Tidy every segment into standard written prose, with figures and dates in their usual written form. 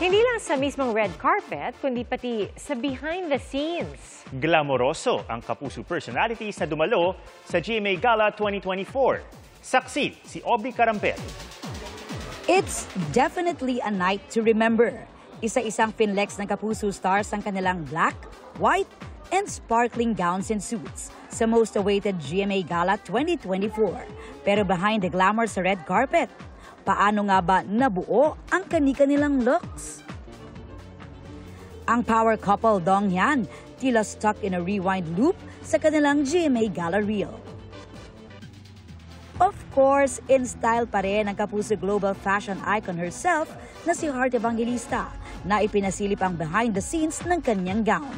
Hindi lang sa mismong red carpet, kundi pati sa behind the scenes. Glamoroso ang Kapuso personalities na dumalo sa GMA Gala 2024. Saksi si Aubrey Carampel. It's definitely a night to remember. Isa-isang finlex ng Kapuso stars ang kanilang black, white, and sparkling gowns and suits sa most awaited GMA Gala 2024. Pero behind the glamour sa red carpet, paano nga ba nabuo ang kani-kanilang looks? Ang power couple Dong Yan tila stuck in a rewind loop sa kanilang GMA Gala reel. Of course, in style pa rin ang Kapuso global fashion icon herself na si Heart Evangelista na ipinasilip ang behind the scenes ng kanyang gown.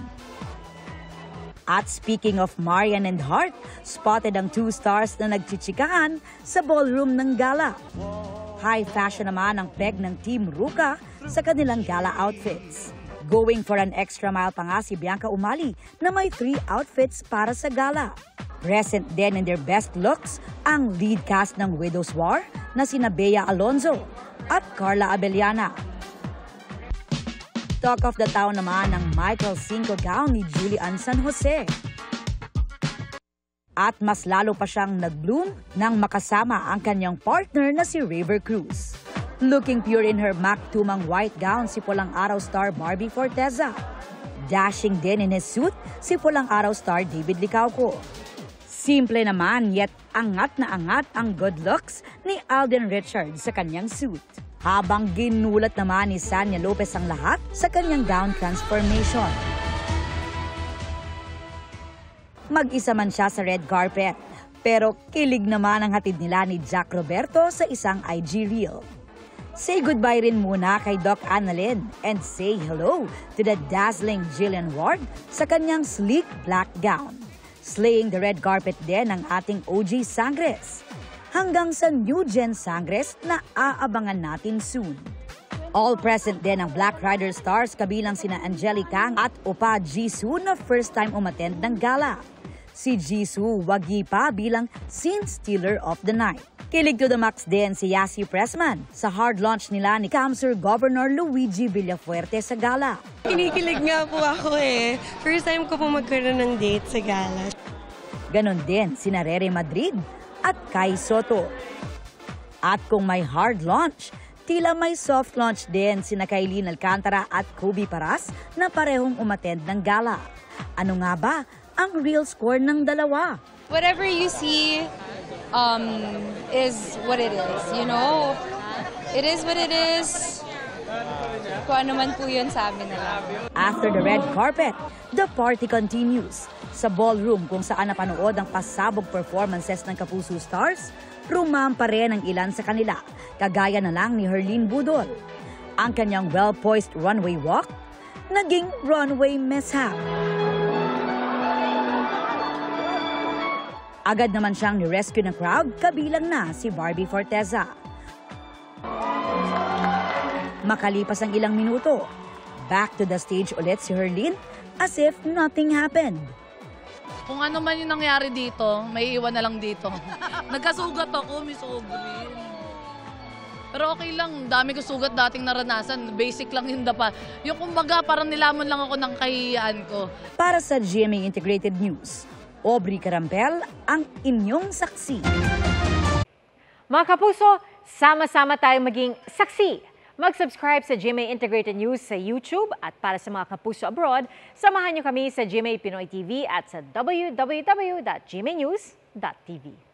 At speaking of Marian and Heart, spotted ang two stars na nagchichikahan sa ballroom ng gala. High fashion naman ang peg ng Team Ruka sa kanilang gala outfits. Going for an extra mile pa nga si Bianca Umali na may 3 outfits para sa gala. Present din in their best looks ang lead cast ng Widow's War na sina Bea Alonzo at Carla Abellana. Talk of the town naman ang Michael Cinco gown ni Julian San Jose. At mas lalo pa siyang nag-bloom nang makasama ang kanyang partner na si River Cruz. Looking pure in her MAC tumang white gown si Pulang Araw star Barbie Forteza. Dashing din in his suit si Pulang Araw star David Licauco. Simple naman yet angat na angat ang good looks ni Alden Richards sa kanyang suit. Habang ginulat naman ni Sanya Lopez ang lahat sa kanyang gown transformation. Mag-isa man siya sa red carpet, pero kilig naman ang hatid nila ni Jack Roberto sa isang IG reel. Say goodbye rin muna kay Doc Annalyn and say hello to the dazzling Jillian Ward sa kanyang sleek black gown. Slaying the red carpet din ang ating OG Sangres. Hanggang sa new gen Sangres na aabangan natin soon. All present din ang Black Rider stars kabilang sina Angelic Kang at Opa Jisoo na first time umattend ng gala. Si Jisoo wagi pa bilang scene stealer of the night. Kilig to the max din si Yasi Pressman sa hard launch nila ni Kamsur Governor Luigi Villafuerte sa gala. Kinikilig nga po ako eh. First time ko po magkaroon ng date sa gala. Ganon din si Rere Madrid at Kai Soto. At kung may hard launch, tila may soft launch din sina Kailin Alcantara at Kobe Paras na parehong umattend ng gala. Ano nga ba ang real score ng dalawa? Whatever you see is what it is, you know? It is what it is. Kung ano man po yun sa amin na lang. After the red carpet, the party continues. Sa ballroom kung saan napanood ang pasabog performances ng Kapuso stars, rumampa rin ang ilan sa kanila, kagaya na lang ni Herlene Budol. Ang kanyang well-poised runway walk, naging runway mishap. Agad naman siyang ni-rescue ng crowd, kabilang na si Barbie Forteza. Makalipas ang ilang minuto, back to the stage ulit si Herlene as if nothing happened. Kung ano man yung nangyari dito, may iwan na lang dito. Nagkasugat ako, Miss Aubrey. Pero okay lang, dami ko sugat dating naranasan. Basic lang yung dapa. Yung kumbaga, parang nilamon lang ako ng kahiyaan ko. Para sa GMA Integrated News, Aubrey Carampel ang inyong saksi. Mga Kapuso, sama-sama tayong maging saksi. Mag-subscribe sa GMA Integrated News sa YouTube at para sa mga Kapuso abroad, samahan niyo kami sa GMA Pinoy TV at sa www.gmanews.tv.